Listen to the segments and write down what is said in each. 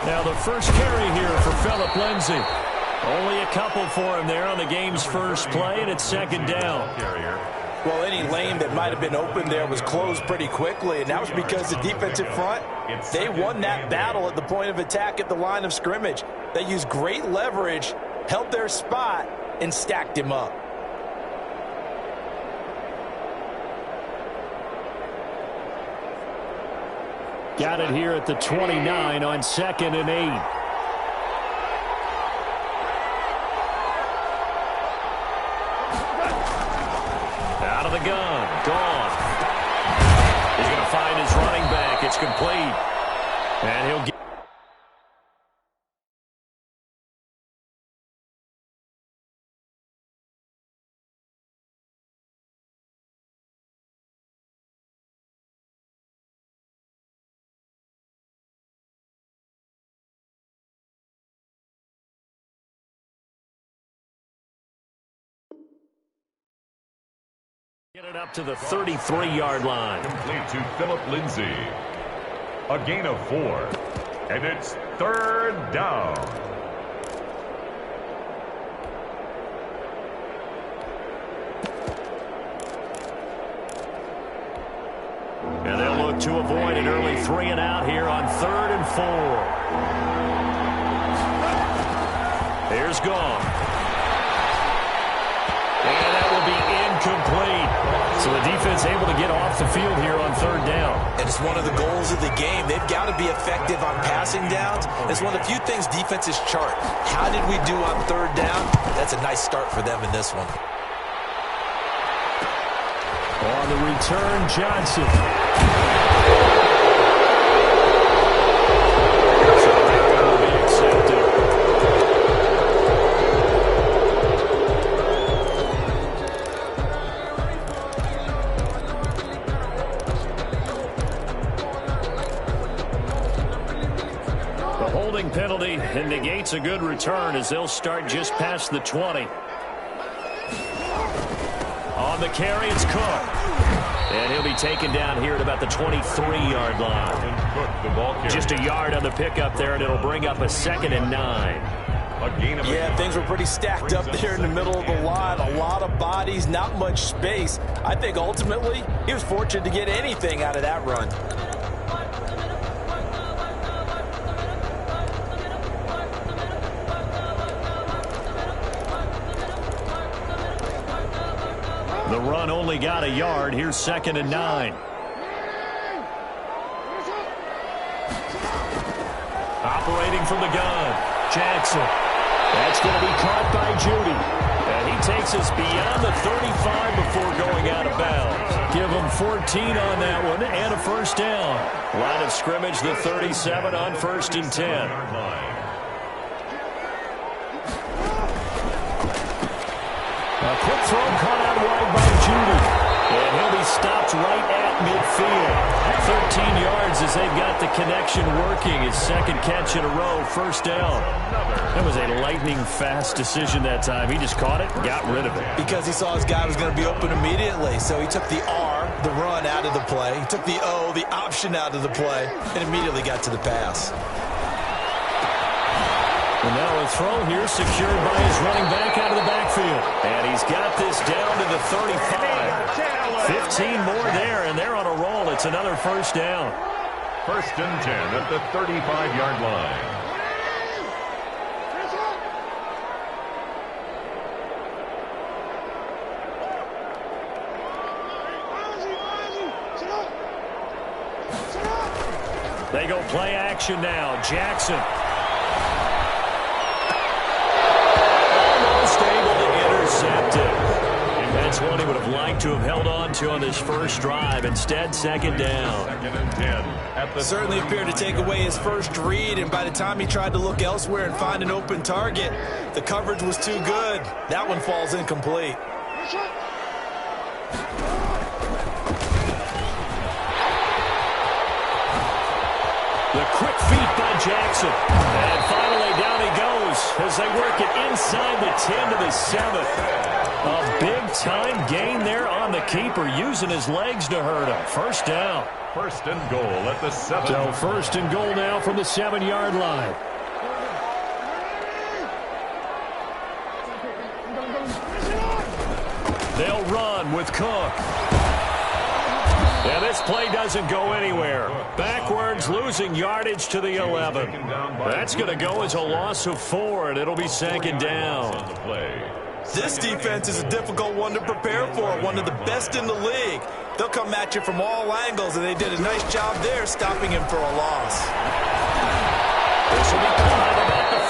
Now the first carry here for Phillip Lindsay. Only a couple for him there on the game's first play, and it's second down. Well, any lane that might have been open there was closed pretty quickly, and that was because the defensive front, they won that battle at the point of attack at the line of scrimmage. They used great leverage, held their spot, and stacked him up. Got it here at the 29 on 2nd and 8. Out of the gun. Gone. He's going to find his running back. It's complete. And he'll get... Get it up to the 33-yard line. Complete to Phillip Lindsay. A gain of 4. And it's 3rd down. And they'll look to avoid an early 3 and out here on 3rd and 4. Here's Gone. And that will be incomplete. So the defense able to get off the field here on 3rd down. And it's one of the goals of the game. They've got to be effective on passing downs. It's one of the few things defenses chart. How did we do on 3rd down? That's a nice start for them in this one. On the return, Johnson. So that will be accepted. The holding penalty negates a good return as they'll start just past the 20. On the carry, it's Cook. And he'll be taken down here at about the 23-yard line. Just a yard on the pickup there, and it'll bring up a 2nd and 9. Yeah, things were pretty stacked up there in the middle of the line. A lot of bodies, not much space. I think ultimately he was fortunate to get anything out of that run. The run only got a yard. Here's 2nd and 9. Operating from the gun, Jackson. That's going to be caught by Judy. And he takes us beyond the 35 before going out of bounds. Give him 14 on that one and a 1st down. Line of scrimmage, the 37 on 1st and 10. A quick throw caught out wide by Judy. And he'll be stopped right at midfield. 13 yards as they've got the connection working. His 2nd catch in a row, 1st down. That was a lightning-fast decision that time. He just caught it and got rid of it. Because he saw his guy was going to be open immediately. So he took the R, the run, out of the play. He took the O, the option, out of the play, and immediately got to the pass. And now a throw here secured by his running back out of the backfield. And he's got this down to the 35. 15 more there, and they're on a roll. It's another 1st down. 1st and 10 at the 35-yard line. They go play action now. Jackson. Almost able to intercept it. That's one he would have liked to have held on to on this first drive. Instead, 2nd down. 2nd and 10. Certainly appeared to take away his first read, and by the time he tried to look elsewhere and find an open target, the coverage was too good. That one falls incomplete. The quick feed beat by Jackson. And finally down he goes as they work it inside the 10 to the 7. A big-time gain there on the keeper, using his legs to hurt him. First down. First and goal at the 7. So first and goal now from the 7-yard line. They'll run with Cook. Yeah, this play doesn't go anywhere. Backwards, losing yardage to the 11. That's going to go as a loss of 4, and it'll be second down. This defense is a difficult one to prepare for, one of the best in the league. They'll come at you from all angles, and they did a nice job there stopping him for a loss. This will be caught about the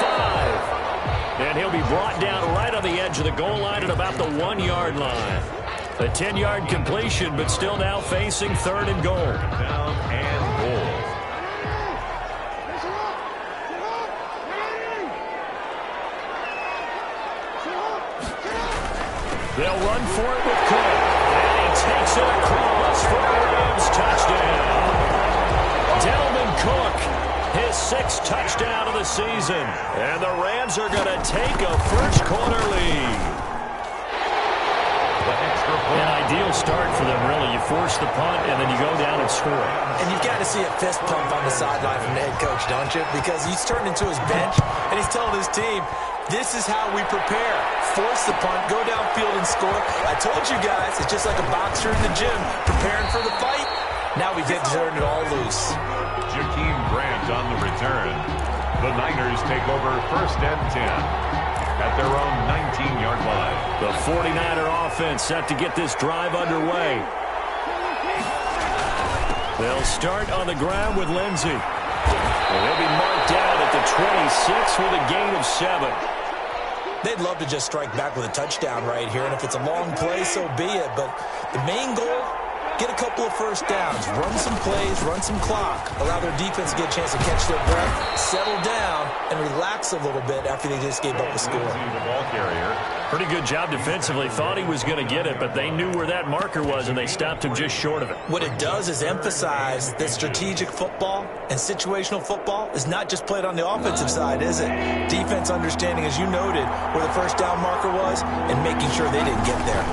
5. And he'll be brought down right on the edge of the goal line at about the 1-yard line. A 10-yard completion, but still now facing third and goal. Down and goal. They'll run for it with Cook. And he takes it across for a Rams touchdown. Delvin Cook, his 6th touchdown of the season. And the Rams are going to take a first-quarter lead. An ideal start for them, really. You force the punt, and then you go down and score. And you've got to see a fist pump on the sideline from the head coach, don't you? Because he's turned into his bench, and he's telling his team, this is how we prepare. Force the punt, go downfield and score. I told you guys, it's just like a boxer in the gym preparing for the fight. Now we get to turn it all loose. Jakeem Grant on the return. The Niners take over first and 10. At their own 19-yard line. The 49er offense set to get this drive underway. They'll start on the ground with Lindsey. And they'll be marked down at the 26 with a gain of 7. They'd love to just strike back with a touchdown right here, and if it's a long play, so be it. But the main goal, get a couple of first downs, run some plays, run some clock, allow their defense to get a chance to catch their breath, settle down, and relax a little bit after they just gave up a score. The ball carrier. Pretty good job defensively. Thought he was going to get it, but they knew where that marker was, and they stopped him just short of it. What it does is emphasize that strategic football and situational football is not just played on the offensive side, is it? Defense understanding, as you noted, where the first down marker was and making sure they didn't get there.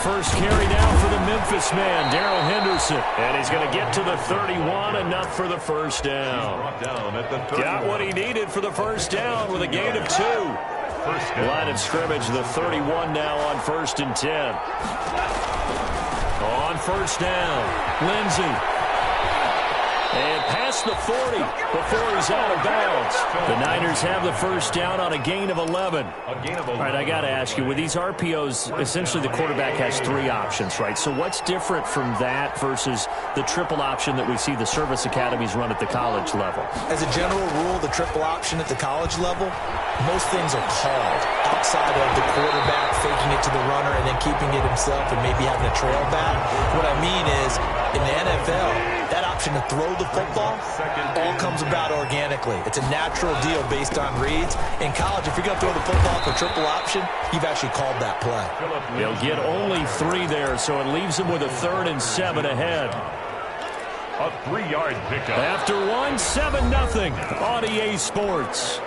First carry down for the Memphis man, Darrell Henderson. And he's going to get to the 31, enough for the first down. Got what he needed for the first down with a gain of 2. Line of scrimmage, the 31 now on first and 10. On first down, Lindsey. And past the 40 before he's out of bounds. The Niners have the first down on a gain of 11. All right, I got to ask you, with these RPOs, essentially the quarterback has 3 options, right? So what's different from that versus the triple option that we see the service academies run at the college level? As a general rule, the triple option at the college level, most things are called outside of the quarterback faking it to the runner and then keeping it himself and maybe having a trail back. What I mean is, in the NFL, that option to throw the football all comes about organically. It's a natural deal based on reads. In college, if you're going to throw the football for triple option, you've actually called that play. They'll get only 3 there, so it leaves them with a 3rd and 7 ahead. A 3-yard pickup. After 1, 7-0 on EA Sports.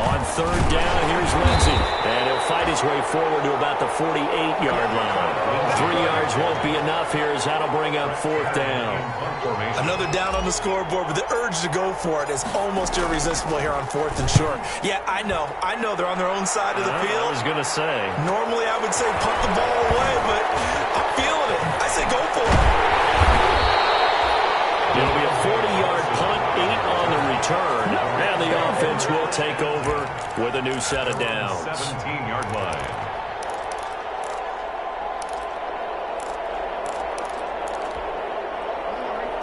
On 3rd down, here's Lindsey. And he'll fight his way forward to about the 48-yard line. 3 yards won't be enough here as that'll bring up 4th down. Another down on the scoreboard, but the urge to go for it is almost irresistible here on 4th and short. Yeah, I know they're on their own side of the field. I was going to say. Normally I would say punt the ball away, but I'm feeling it. I say go for it. It'll be a 40-yard punt, 8 on the return, and the offense will take over with a new set of downs. 17-yard line.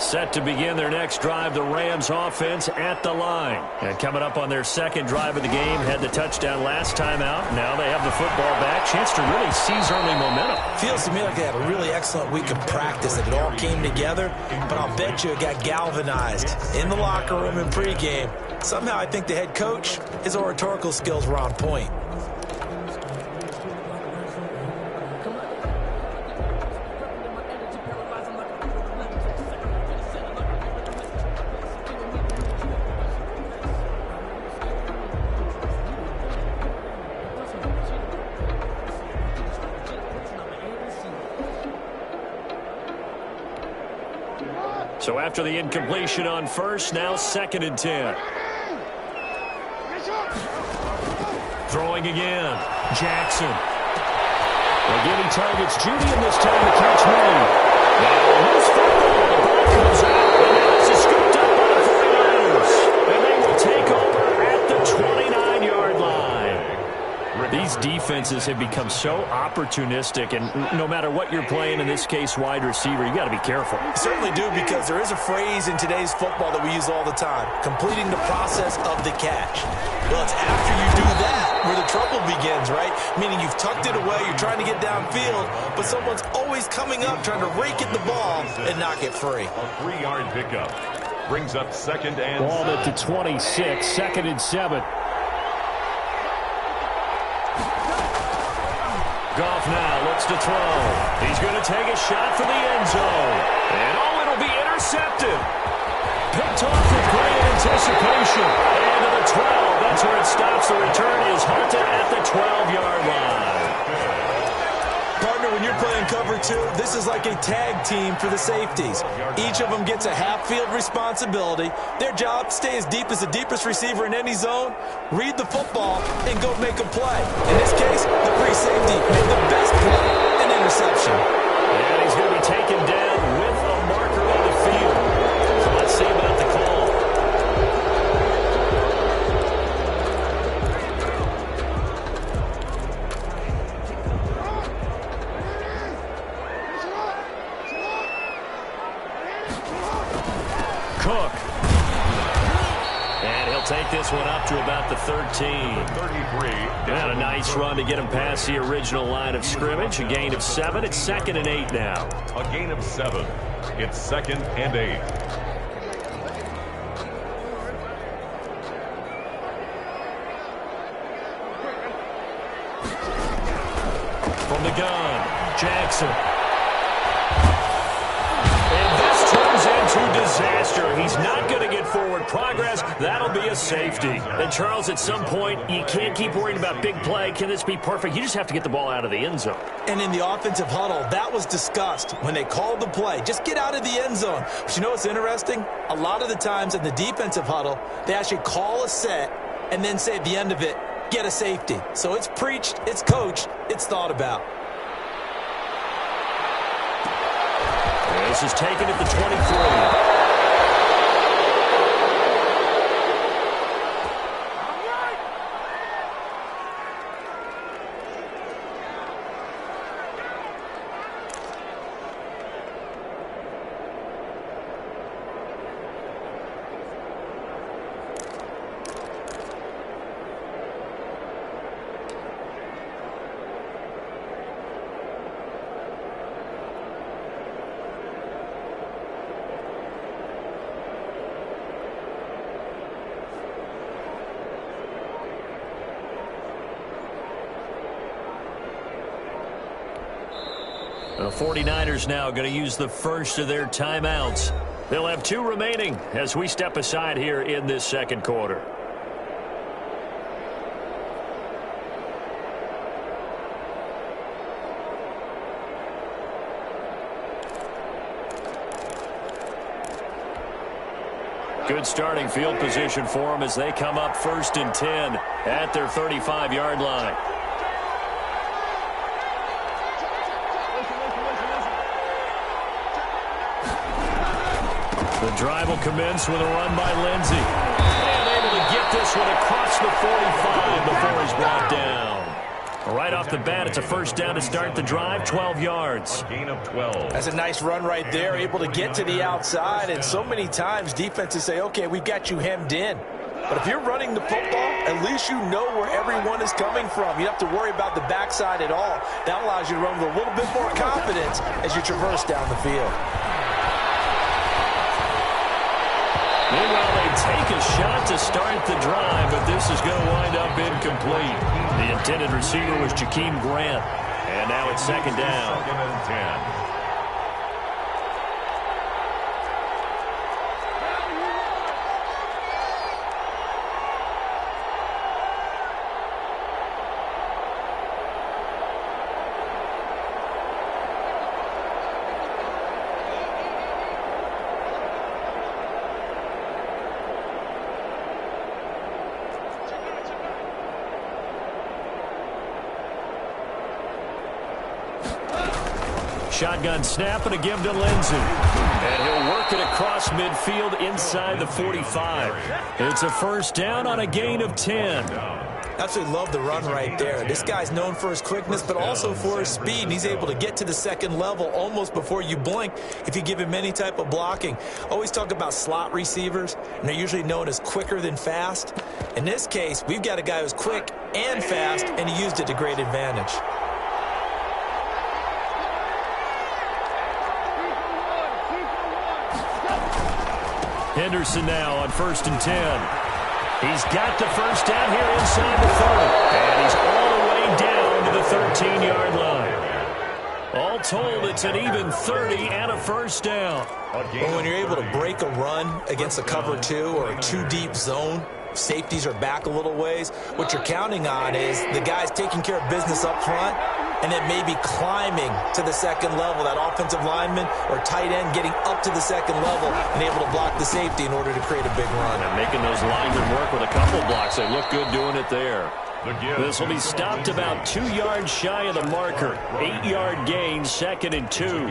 Set to begin their next drive, the Rams offense at the line. And coming up on their 2nd drive of the game, had the touchdown last time out. Now they have the football back. Chance to really seize early momentum. Feels to me like they had a really excellent week of practice, that it all came together. But I'll bet you it got galvanized in the locker room in pregame. Somehow I think the head coach, his oratorical skills were on point. So after the incompletion on first, now 2nd and 10. Throwing again. Jackson. Again, he targets Judy, and this time the catch made. Now, loose football. The ball comes out, and now this is scooped up by the 49ers. And they will take over at the 29-yard line. These defenses have become so opportunistic, and no matter what you're playing, in this case wide receiver, you got to be careful. You certainly do, because there is a phrase in today's football that we use all the time: completing the process of the catch. Well, it's after you do that where the trouble begins, right? Meaning you've tucked it away, you're trying to get downfield, but someone's always coming up trying to rake at the ball and knock it free. A 3-yard pickup brings up 2nd and Ball at the 26, 2nd and 7. Goff now looks to throw. He's going to take a shot for the end zone. And it'll be intercepted. Picked off with great anticipation. And to the 12. That's where it stops. The return is halted at the 12-yard line. Partner, when you're playing cover 2, this is like a tag team for the safeties. Each of them gets a half-field responsibility. Their job, stay as deep as the deepest receiver in any zone, read the football, and go make a play. In this case, the free safety made the best play, an interception. And he's going to be taken down with a marker on the field. So let's see about the call. Cook. And he'll take this one up to about the 13. 33. And a nice run to get him past the original line of scrimmage. A gain of 7. It's 2nd and 8 now. A gain of 7. It's 2nd and 8. From the gun, Jackson. And this turns into disaster. He's not going to get forward progress. That'll be a safety. And Charles, at some point, you can't keep worrying about big play. Can this be perfect? You just have to get the ball out of the end zone. And in the offensive huddle, that was discussed when they called the play. Just get out of the end zone. But you know what's interesting? A lot of the times in the defensive huddle, they actually call a set and then say at the end of it, get a safety. So it's preached, it's coached, it's thought about. This is taken at the 23. The 49ers now going to use the first of their timeouts. They'll have 2 remaining as we step aside here in this second quarter. Good starting field position for them as they come up 1st and 10 at their 35-yard line. The drive will commence with a run by Lindsey. And able to get this one across the 45 before he's brought down. Right off the bat, it's a first down to start the drive, 12 yards. A gain of 12. That's a nice run right there, able to get to the outside. And so many times defenses say, okay, we've got you hemmed in. But if you're running the football, at least you know where everyone is coming from. You don't have to worry about the backside at all. That allows you to run with a little bit more confidence as you traverse down the field. Meanwhile, they take a shot to start the drive, but this is going to wind up incomplete. The intended receiver was Jakeem Grant. And now it's 2nd down. 2nd and 10. shotgun snap and a give to Lindsey. And he'll work it across midfield inside the 45. It's a first down on a gain of 10. Absolutely love the run right there. This guy's known for his quickness, but also for his speed. And he's able to get to the second level almost before you blink if you give him any type of blocking. Always talk about slot receivers, and they're usually known as quicker than fast. In this case, we've got a guy who's quick and fast, and he used it to great advantage. Henderson now on 1st and 10. He's got the first down here inside the 30. And he's all the way down to the 13-yard line. All told, it's an even 30 and a first down. Well, when you're able to break a run against a cover 2 or a 2-deep zone, safeties are back a little ways. What you're counting on is the guys taking care of business up front and then maybe climbing to the second level, that offensive lineman or tight end getting up to the second level and able to block the safety in order to create a big run. And making those linemen work with a couple blocks. They look good doing it there. This will be stopped about 2 yards shy of the marker. 8-yard gain, 2nd and 2.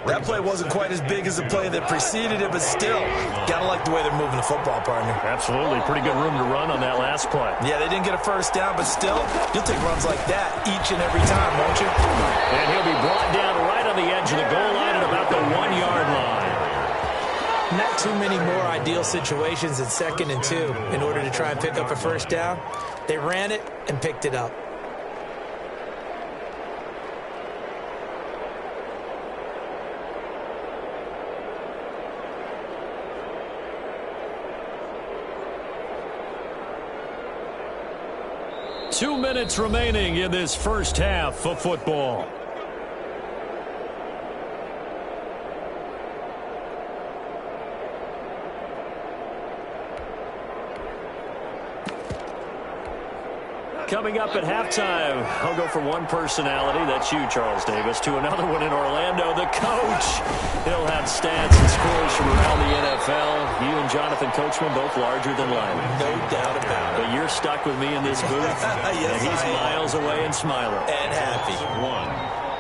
That play wasn't quite as big as the play that preceded it, but still, gotta like the way they're moving the football, partner. Absolutely. Pretty good room to run on that last play. Yeah, they didn't get a first down, but still, you'll take runs like that each and every time, won't you? And he'll be brought down right on the edge of the goal line at about the 1-yard line. Not too many more ideal situations in 2nd and 2 in order to try and pick up a first down. They ran it and picked it up. Two minutes remaining in this first half of football. Coming up at halftime, I'll go from one personality, that's you, Charles Davis, to another one in Orlando, the coach. He'll have stats and scores from around the NFL. You and Jonathan Coachman, both larger than life. No doubt about it. But you're stuck with me in this booth, yes, and he's miles away and smiling. And happy. One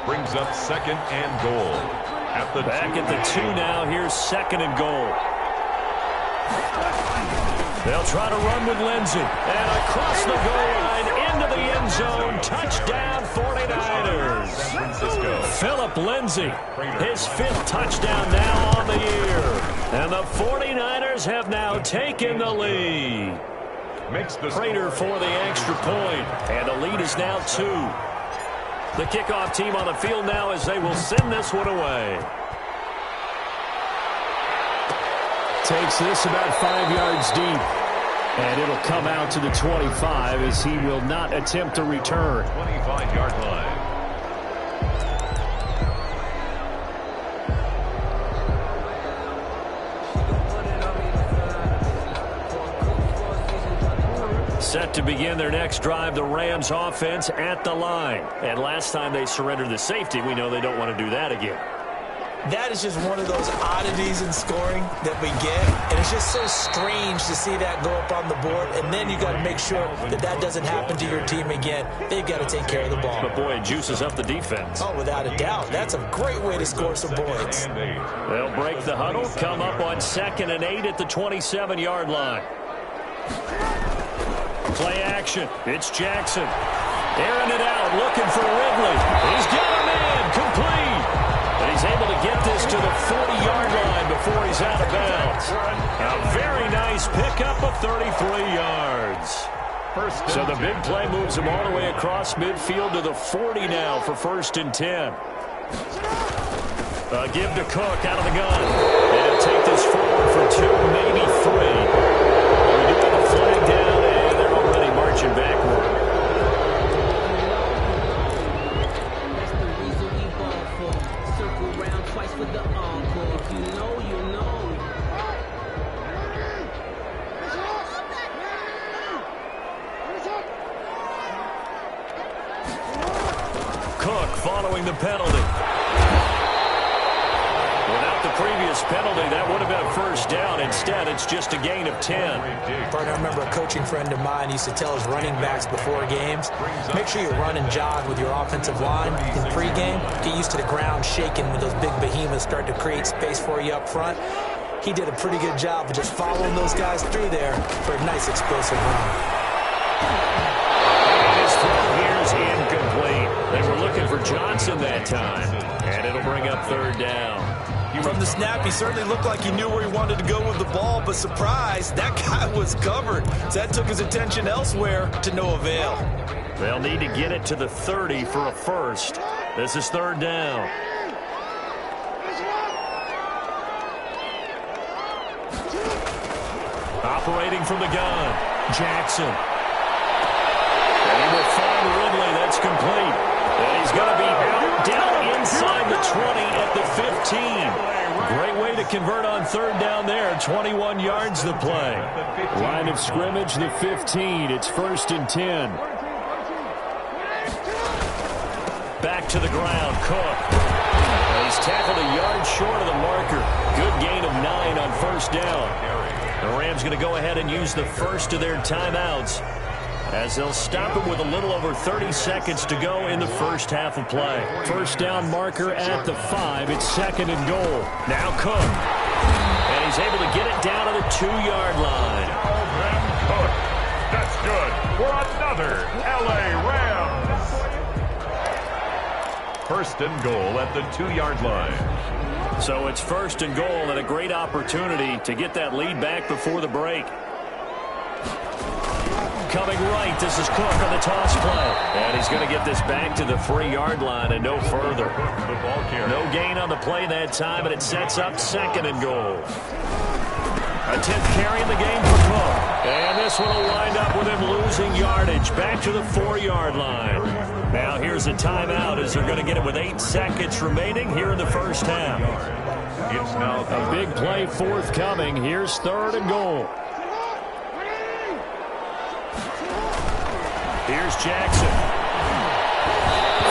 brings up 2nd and goal. Back at the 2 now, here's 2nd and goal. They'll try to run with Lindsey. And across the goal line, into the end zone. Touchdown, 49ers. San Francisco. Philip Lindsey, his 5th touchdown now on the year. And the 49ers have now taken the lead. Prater for the extra point. And the lead is now 2. The kickoff team on the field now as they will send this one away. Takes this about 5 yards deep. And it'll come out to the 25 as he will not attempt to return. 25-yard line. Set to begin their next drive, the Rams offense at the line. And last time they surrendered the safety, we know they don't want to do that again. That is just one of those oddities in scoring that we get. And it's just so strange to see that go up on the board. And then you got to make sure that that doesn't happen to your team again. They've got to take care of the ball. But, boy, it juices up the defense. Oh, without a doubt. That's a great way to score some points. They'll break the huddle, come up on 2nd and 8 at the 27-yard line. Play action. It's Jackson. Airing it out, looking for Ridley. He's got a man, complete. And he's able to get this to the 40-yard line before he's out of bounds. A very nice pickup of 33 yards. So the big play moves him all the way across midfield to the 40 now for 1st and 10. Give to Cook out of the gun. And he'll take this forward for 2, maybe 3. We do have a flag down, and they're already marching backward. Cook following the penalty. Without the previous penalty, that would have been a first down. Instead, it's just a gain of 10. Bart, I remember a coaching friend of mine used to tell his running backs before games, make sure you run and jog with your offensive line in pregame. Get used to the ground shaking when those big behemoths start to create space for you up front. He did a pretty good job of just following those guys through there for a nice explosive run. His throw here is incomplete. They were looking for Johnson that time, and it'll bring up third down. From the snap, he certainly looked like he knew where he wanted to go with the ball, but surprise, that guy was covered. So that took his attention elsewhere to no avail. They'll need to get it to the 30 for a first. This is third down. Operating from the gun, Jackson. And he will find Ridley. That's complete. And he's going to be out down inside the 20 at the 15. Great way to convert on third down there. 21 yards the play. Line of scrimmage, the 15. It's 1st and 10. Back to the ground, Cook. And he's tackled a yard short of the marker. Good gain of 9 on first down. The Rams going to go ahead and use the first of their timeouts as they'll stop it with a little over 30 seconds to go in the first half of play. First down marker at the 5. It's 2nd and goal. Now Cook. And he's able to get it down to the 2-yard line. Cook. That's good for another L.A. Rams. First and goal at the 2-yard line. So it's 1st and goal and a great opportunity to get that lead back before the break. Coming right, this is Cook on the toss play. And he's going to get this back to the 3-yard line and no further. No gain on the play that time, and it sets up 2nd and goal. A 10th carry in the game for Cook. And this one will wind up with him losing yardage. Back to the 4-yard line. Now here's a timeout as they're going to get it with 8 seconds remaining here in the first half. It's now a big play forthcoming. Here's 3rd and goal. Here's Jackson.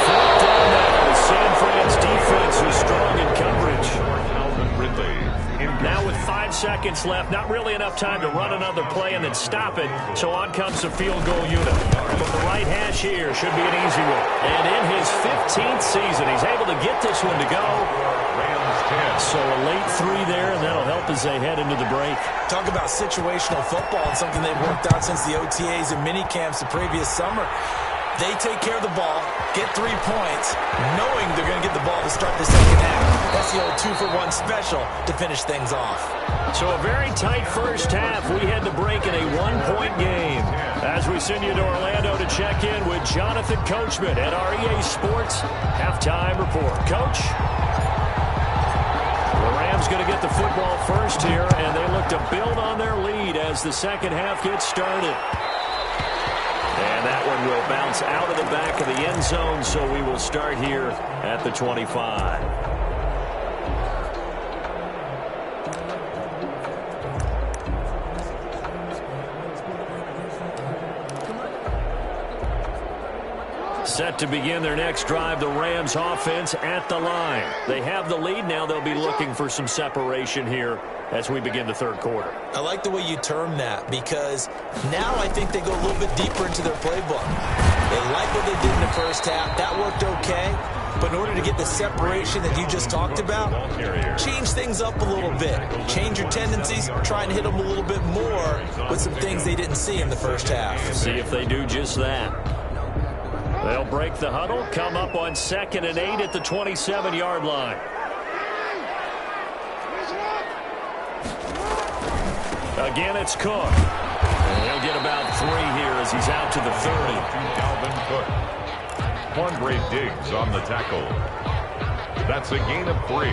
4th down now. The San Fran's defense is strong in coverage. Now with 5 seconds left, not really enough time to run another play and then stop it. So on comes the field goal unit. From the right hash here, should be an easy one. And in his 15th season, he's able to get this one to go. So a late 3 there, and that'll help as they head into the break. Talk about situational football and something they've worked out since the OTAs and mini camps the previous summer. They take care of the ball, get 3 points, knowing they're going to get the ball to start the second half. That's the old 2-for-1 special to finish things off. So a very tight first half. We had to break in a 1-point game. As we send you to Orlando to check in with Jonathan Coachman at our EA Sports Halftime Report. Coach? The Rams going to get the football first here, and they look to build on their lead as the second half gets started. And that one will bounce out of the back of the end zone, so we will start here at the 25. Set to begin their next drive, the Rams offense at the line. They have the lead. Now they'll be looking for some separation here as we begin the third quarter. I like the way you term that, because now I think they go a little bit deeper into their playbook. They like what they did in the first half. That worked okay. But in order to get the separation that you just talked about, change things up a little bit. Change your tendencies, try and hit them a little bit more with some things they didn't see in the first half. See if they do just that. They'll break the huddle, come up on 2nd and 8 at the 27-yard line. Again, it's Cook. And he'll get about 3 here as he's out to the 30. Dalvin Cook. Andre Diggs on the tackle. That's a gain of 3.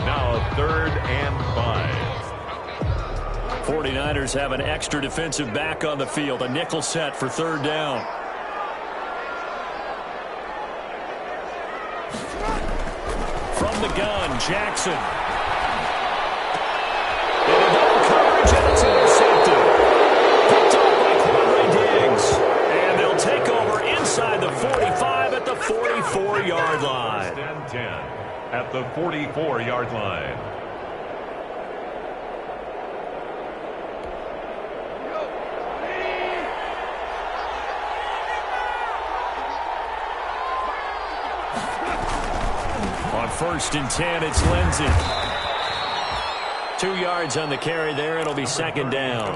Now 3rd and 5. 49ers have an extra defensive back on the field. A nickel set for 3rd down. From the gun, Jackson. In a double coverage, and it's intercepted. Picked off by Quandre Diggs. And they'll take over inside the 45 at the 44-yard line. At the 44-yard line. On 1st and 10, it's Lindsay. 2 yards on the carry there. It'll be 2nd down.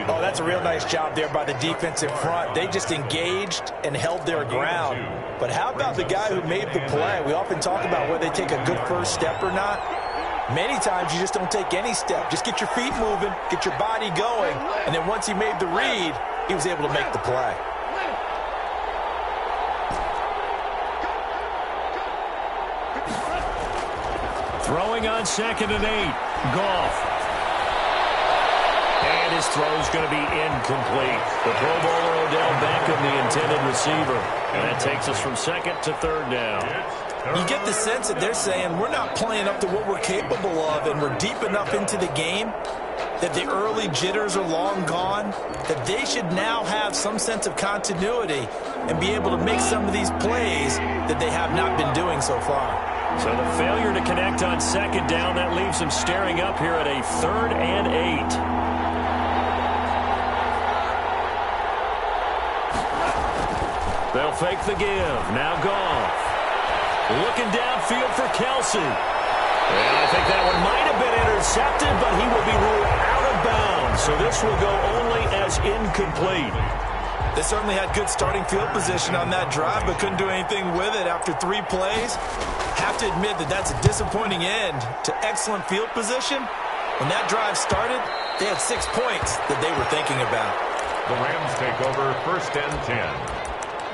Oh, that's a real nice job there by the defense in front. They just engaged and held their ground. But how about the guy who made the play? We often talk about whether they take a good first step or not. Many times you just don't take any step. Just get your feet moving, get your body going, and then once he made the read, he was able to make the play. Throwing on 2nd and 8. Goff. And his throw's going to be incomplete. The Pro Bowler Odell Beckham, the intended receiver. And that takes us from 2nd to 3rd down. You get the sense that they're saying we're not playing up to what we're capable of, and we're deep enough into the game that the early jitters are long gone, that they should now have some sense of continuity and be able to make some of these plays that they have not been doing so far. So the failure to connect on 2nd down, that leaves them staring up here at a 3rd and 8. They'll fake the give. Now Goff. Looking downfield for Kelsey. And I think that one might have been intercepted, but he will be ruled out of bounds. So this will go only as incomplete. They certainly had good starting field position on that drive, but couldn't do anything with it after 3 plays. Have to admit that that's a disappointing end to excellent field position. When that drive started, they had 6 points that they were thinking about. The Rams take over 1st and 10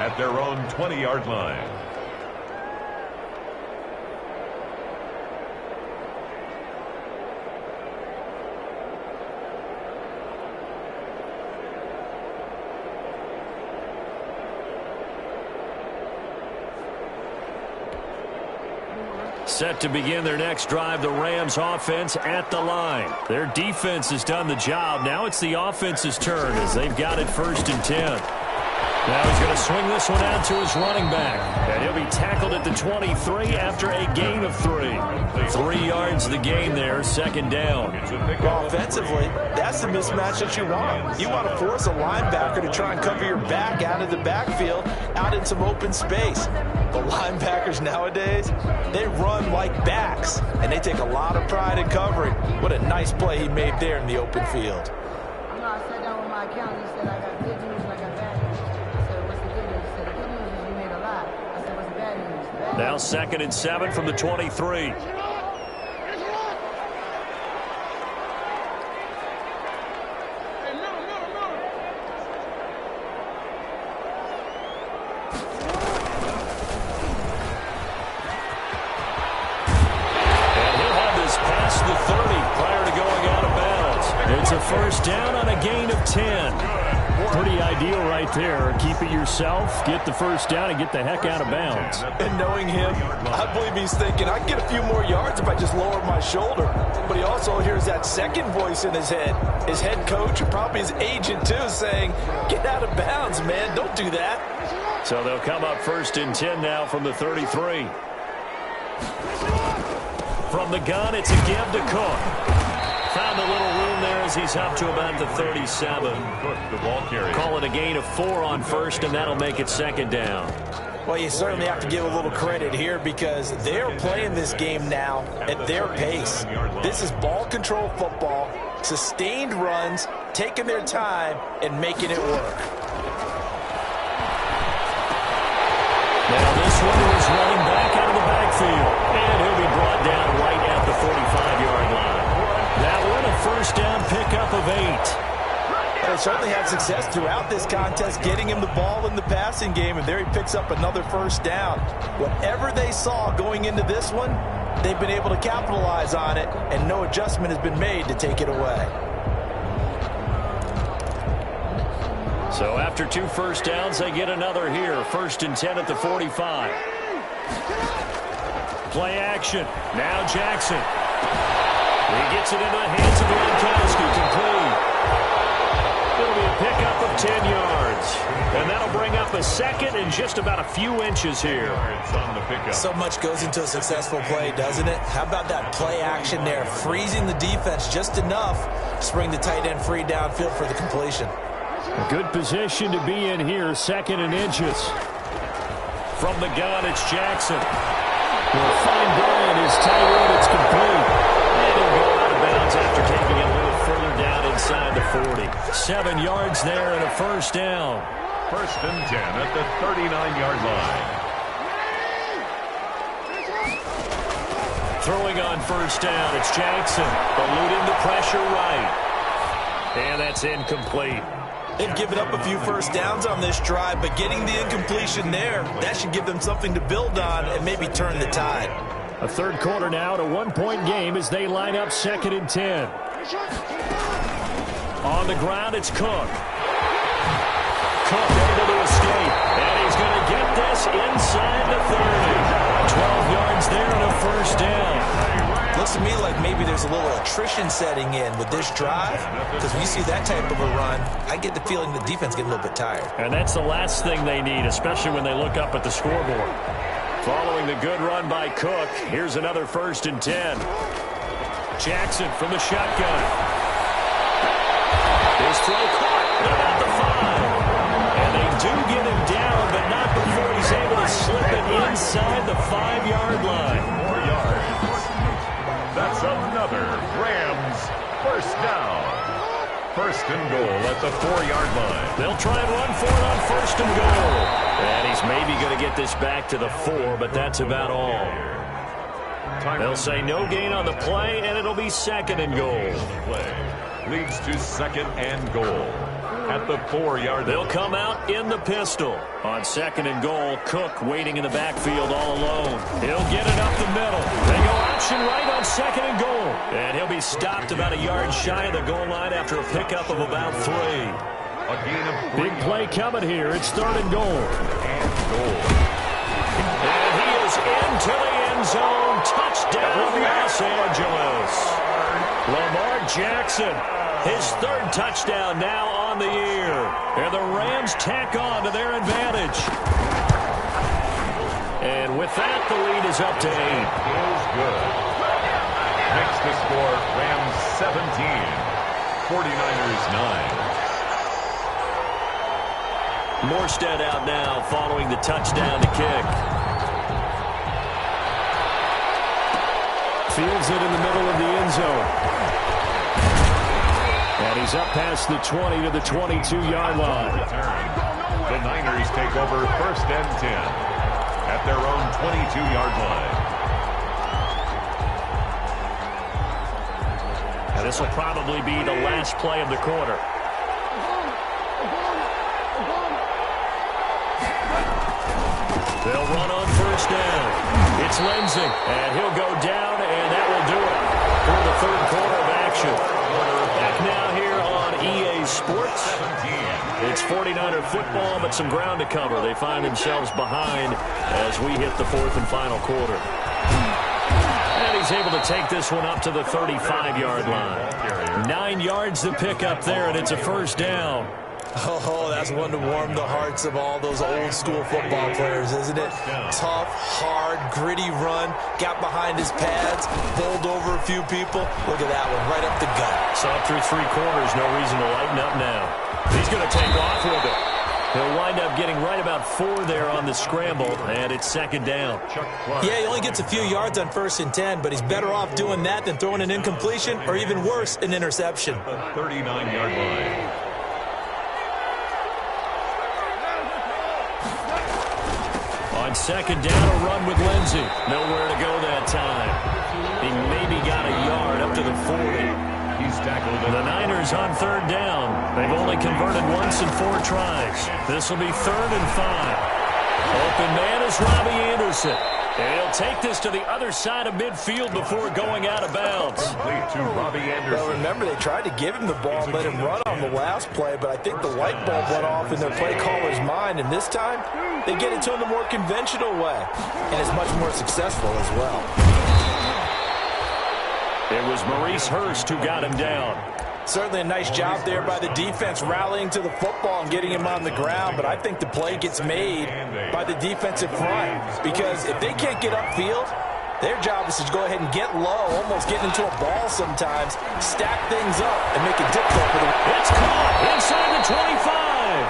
at their own 20-yard line. Set to begin their next drive, the Rams offense at the line. Their defense has done the job. Now it's the offense's turn as they've got it 1st and 10. Now he's going to swing this one out to his running back. And he'll be tackled at the 23 after a gain of 3. 3 yards the gain there, 2nd down. Well, offensively, that's the mismatch that you want. You want to force a linebacker to try and cover your back out of the backfield, out in some open space. The linebackers nowadays, they run like backs, and they take a lot of pride in covering. What a nice play he made there in the open field. I sat down with my accountant. He said, I got good news and I got bad news. I said, what's the good news? He said, the good news is you made a lot. I said, what's the bad news? The bad Now 2nd and 7 from the 23. It's a 1st down on a gain of 10. Pretty ideal right there. Keep it yourself, get the 1st down, and get the heck out of bounds. And knowing him, I believe he's thinking, I can get a few more yards if I just lower my shoulder. But he also hears that second voice in his head. His head coach and probably his agent, too, saying, get out of bounds, man. Don't do that. So they'll come up 1st and 10 now from the 33. From the gun, it's a give to Cook. Found a little room there as he's up to about the 37. Call it a gain of 4 on 1st, and that'll make it 2nd down. Well, you certainly have to give a little credit here because they're playing this game now at their pace. This is ball control football, sustained runs, taking their time, and making it work. Now this one is running back out of the backfield, and he'll be brought down right at the 45-yard line. That one, a 1st down pickup of 8. They certainly had success throughout this contest getting him the ball in the passing game, and there he picks up another 1st down. Whatever they saw going into this one, they've been able to capitalize on it, and no adjustment has been made to take it away. So after 2 1st downs, they get another here. 1st and 10 at the 45. Play action. Now Jackson. He gets it into the hands of Gronkowski, complete. It'll be a pickup of 10 yards. And that'll bring up a 2nd and just about a few inches here. So much goes into a successful play, doesn't it? How about that play action there, freezing the defense just enough to bring the tight end free downfield for the completion. A good position to be in here, 2nd and inches. From the gun, it's Jackson. Will find Bryant, his tight end. It's complete. And he'll go out of bounds after taking it a little further down inside the 40. 7 yards there and a first down. First and 10 at the 39-yard line. Throwing on first down, it's Jackson. Eluding the pressure right. And that's incomplete. They've given up a few first downs on this drive, but getting the incompletion there, that should give them something to build on and maybe turn the tide. A third quarter now, a 1-point game as they line up 2nd and 10. On the ground, it's Cook. Cook able to escape, and he's going to get this inside the 30. 12 yards there and a first down. Looks to me like maybe there's a little attrition setting in with this drive, because when you see that type of a run, I get the feeling the defense getting a little bit tired. And that's the last thing they need, especially when they look up at the scoreboard. Following the good run by Cook, here's another 1st and 10. Jackson from the shotgun. His throw caught about the 5. And they do get him down, but not before he's able to slip it inside the 5-yard line. 4 yards. That's another Rams first down. First and goal at the 4-yard line. They'll try and run for it on first and goal. And he's maybe going to get this back to the 4, but that's about all. They'll say no gain on the play, and it'll be 2nd and goal. Play leads to 2nd and goal at the 4-yard line. They'll come out in the pistol. On 2nd and goal, Cook waiting in the backfield all alone. He'll get it up the middle. They go option right on 2nd and goal. And he'll be stopped about a yard shy of the goal line after a pickup of about 3. A gain of 3. Big play coming here. It's 3rd and goal. And goal. And he is into the end zone. Touchdown, Los Angeles. Lamar Jackson, his 3rd touchdown now on the year. And the Rams tack on to their advantage. And with that, the lead is up to 8. Is good. Makes the score Rams 17, 49ers 9. Morstead out now following the touchdown to kick. Fields it in the middle of the end zone. And he's up past the 20 to the 22-yard line. The Niners take over 1st and 10 at their own 22-yard line. And this will probably be the last play of the quarter. They'll run on first down. It's Lindsey, and he'll go down, and that will do it for the 3rd quarter of action. Back now here on EA Sports. It's 49er football, but some ground to cover. They find themselves behind as we hit the 4th and final quarter. And he's able to take this one up to the 35-yard line. 9 yards to pick up there, and it's a first down. Oh, that's one to warm the hearts of all those old-school football players, isn't it? Tough, hard, gritty run. Got behind his pads, bowled over a few people. Look at that one, right up the gut. So up through 3 quarters, no reason to lighten up now. He's going to take off with it. He'll wind up getting right about 4 there on the scramble, and it's 2nd down. Yeah, he only gets a few yards on 1st and 10, but he's better off doing that than throwing an incompletion or even worse, an interception. A 39-yard line. On 2nd down, a run with Lindsey. Nowhere to go that time. He maybe got a yard up to the 40. He's tackled. The Niners on 3rd down. They've only converted once in 4 tries. This will be 3rd and 5. Open man is Robbie Anderson. And he'll take this to the other side of midfield before going out of bounds. Complete to Robbie Anderson. Well, remember, they tried to give him the ball and let him run on the last play, but I think the light bulb went off in their play caller's mind, and this time they get it to him the more conventional way, and it's much more successful as well. It was Maurice Hurst who got him down. Certainly a nice job there by the defense rallying to the football and getting him on the ground, but I think the play gets made by the defensive front because if they can't get upfield, their job is to go ahead and get low, almost get into a ball sometimes, stack things up, and make it difficult for them. It's caught inside the 25.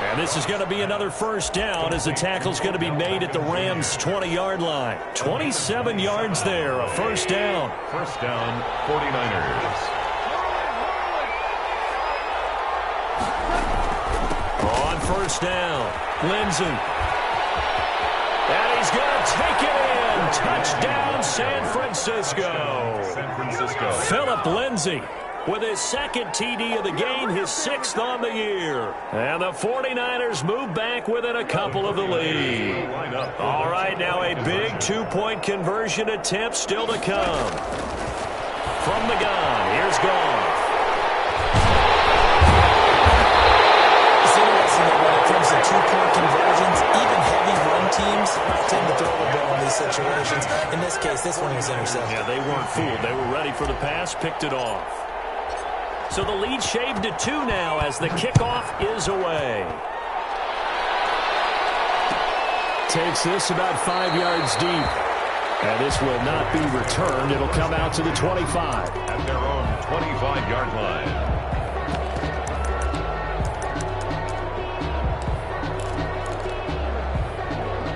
And this is going to be another first down as the tackle's going to be made at the Rams' 20-yard line. 27 yards there, a first down. First down, 49ers. On first down, Lindsey. And he's going to take it in. Touchdown, San Francisco. San Francisco. Philip Lindsey with his second TD of the game, his 6th on the year. And the 49ers move back within a couple of the lead. All right, now a big two-point conversion attempt still to come. From the gun, here's Goff. It's interesting that when it comes to two-point conversions, even heavy run teams tend to throw the ball in these situations. In this case, this one was intercepted. Yeah, they weren't fooled. They were ready for the pass, picked it off. So the lead shaved to 2 now as the kickoff is away. Takes this about 5 yards deep. And this will not be returned. It'll come out to the 25. At their own 25-yard line.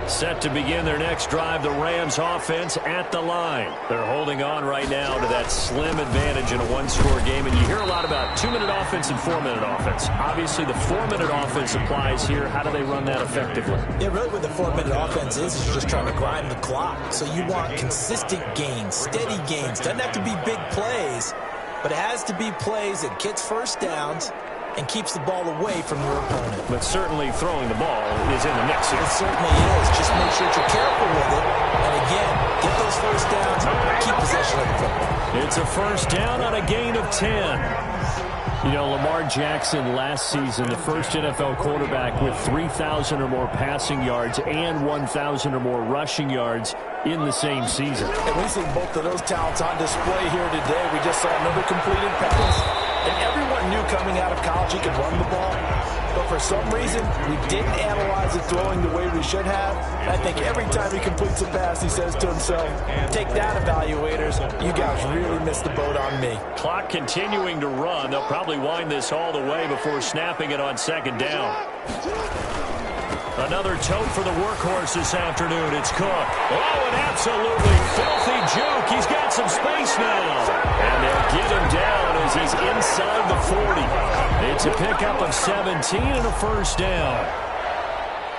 Set to begin their next drive, the Rams offense at the line. They're holding on right now to that slim advantage in a one-score game. And you hear a lot about 2-minute offense and 4-minute offense. Obviously, the 4-minute offense applies here. How do they run that effectively? Yeah, really what the 4-minute offense is you're just trying to grind the clock. So you want consistent gains, steady gains. Doesn't have to be big plays, but it has to be plays that gets first downs and keeps the ball away from your opponent. But certainly throwing the ball is in the mix here. It certainly is. Just make sure that you're careful with it. And again, get those first downs, keep possession of the football. It's a first down on a gain of 10. You know, Lamar Jackson last season, the first NFL quarterback with 3,000 or more passing yards and 1,000 or more rushing yards in the same season. And we see both of those talents on display here today. We just saw another completed pass. And everyone knew coming out of college he could run the ball. But for some reason, we didn't analyze it throwing the way we should have. And I think every time he completes a pass, he says to himself, take that, evaluators. You guys really missed the boat on me. Clock continuing to run. They'll probably wind this all the way before snapping it on second down. Another tote for the workhorse this afternoon. It's Cook. Oh, an absolutely filthy juke. He's got some space now. And they'll get him down as he's inside the 40. It's a pickup of 17 and a first down.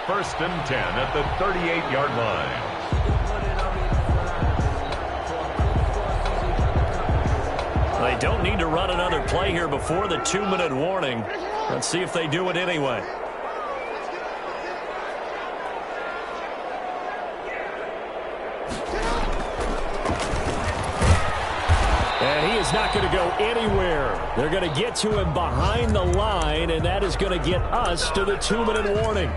First and 10 at the 38-yard line. They don't need to run another play here before the 2-minute warning. Let's see if they do it anyway. And he is not going to go anywhere. They're going to get to him behind the line, and that is going to get us to the 2-minute warning.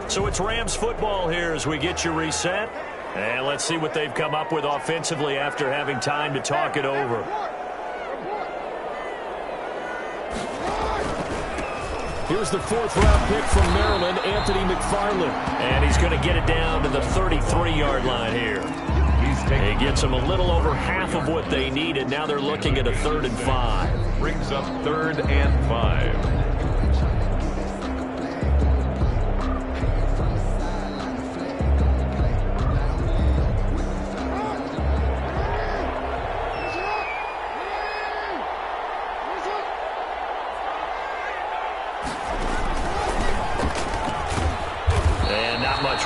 So it's Rams football here as we get you reset. And let's see what they've come up with offensively after having time to talk it over. Here's the 4th-round pick from Maryland, Anthony McFarland. And he's going to get it down to the 33-yard line here. He gets them a little over half of what they needed. Now they're looking at a 3rd and 5. Brings up 3rd and 5.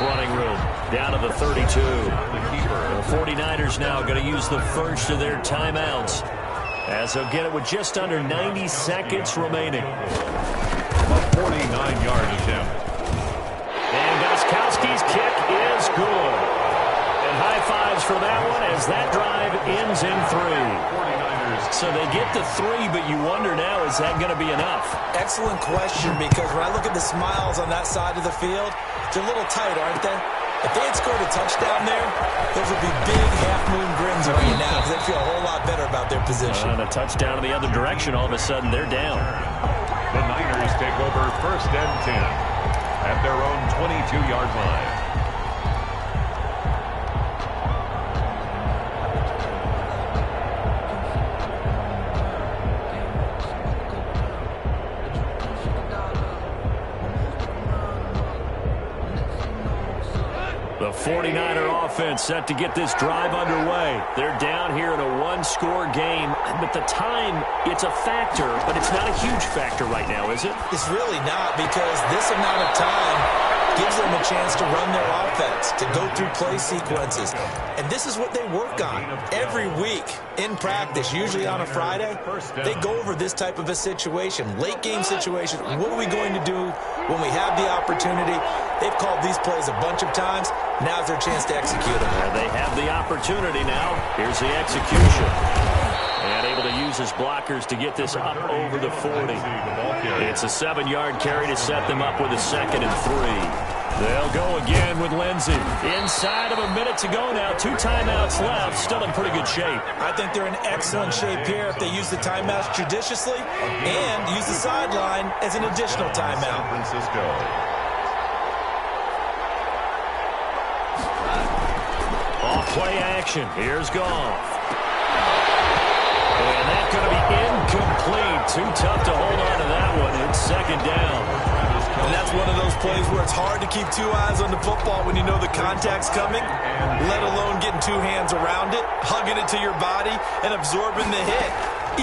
Running room down to the 32. The 49ers now going to use the first of their timeouts as they'll get it with just under 90 seconds remaining. A 49-yard attempt. And Gostkowski's kick is good. And high fives for that one as that drive ends in 3. So they get to 3, but you wonder now, is that going to be enough? Excellent question, because when I look at the smiles on that side of the field, they're a little tight, aren't they? If they had scored a touchdown there, those would be big half-moon grins right now because they'd feel a whole lot better about their position. And a touchdown in the other direction, all of a sudden they're down. The Niners take over 1st and 10 at their own 22-yard line. 49er offense set to get this drive underway. They're down here in a one-score game. At the time, it's a factor, but it's not a huge factor right now, is it? It's really not, because this amount of time gives them a chance to run their offense, to go through play sequences. And this is what they work on every week in practice, usually on a Friday. They go over this type of a situation, late-game situation. What are we going to do when we have the opportunity? They've called these plays a bunch of times. Now's their chance to execute them. And they have the opportunity now. Here's the execution. And able to use his blockers to get this up over the 40. It's a 7-yard carry to set them up with a 2nd and 3. They'll go again with Lindsey. Inside of a minute to go now. 2 timeouts left. Still in pretty good shape. I think they're in excellent shape here if they use the timeouts judiciously and use the sideline as an additional timeout. San Francisco. Off play action. Here's Goff. And that's going to be incomplete. Too tough to hold on to that one. It's 2nd down. And that's one of those plays where it's hard to keep 2 eyes on the football when you know the contact's coming, let alone getting 2 hands around it, hugging it to your body, and absorbing the hit,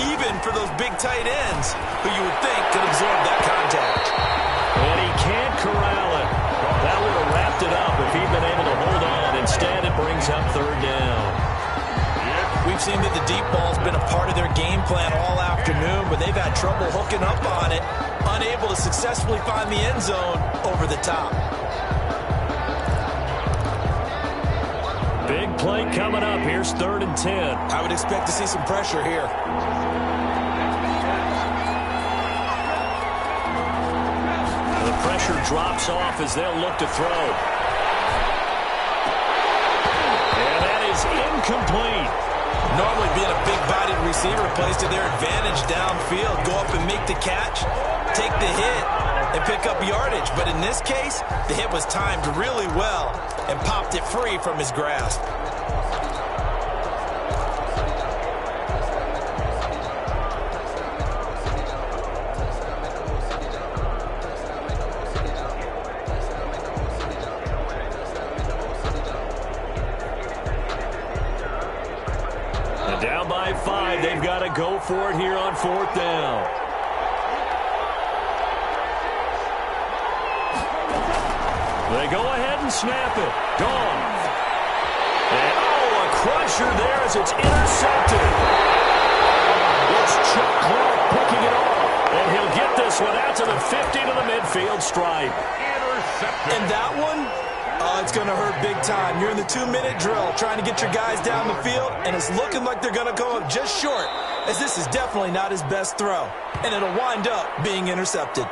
even for those big tight ends who you would think could absorb that contact. And he can't corral it. That would have wrapped it up if he'd been able to hold on. Instead, it brings up 3rd down. We've seen that the deep ball's been a part of their game plan all afternoon, but they've had trouble hooking up on it, unable to successfully find the end zone over the top. Big play coming up. Here's 3rd and 10. I would expect to see some pressure here. The pressure drops off as they'll look to throw. And that is incomplete. Normally being a big-bodied receiver plays to their advantage downfield. Go up and make the catch, take the hit, and pick up yardage. But in this case, the hit was timed really well and popped it free from his grasp. Down by 5. They've got to go for it here on 4th down. They go ahead and snap it. Gone. And, a crusher there as it's intercepted. It's Chuck Clark picking it off. And he'll get this one out to the 50 to the midfield stripe. Intercepted. And that one? It's going to hurt big time. You're in the 2-minute drill trying to get your guys down the field, and it's looking like they're going to come up just short, as this is definitely not his best throw, and it'll wind up being intercepted.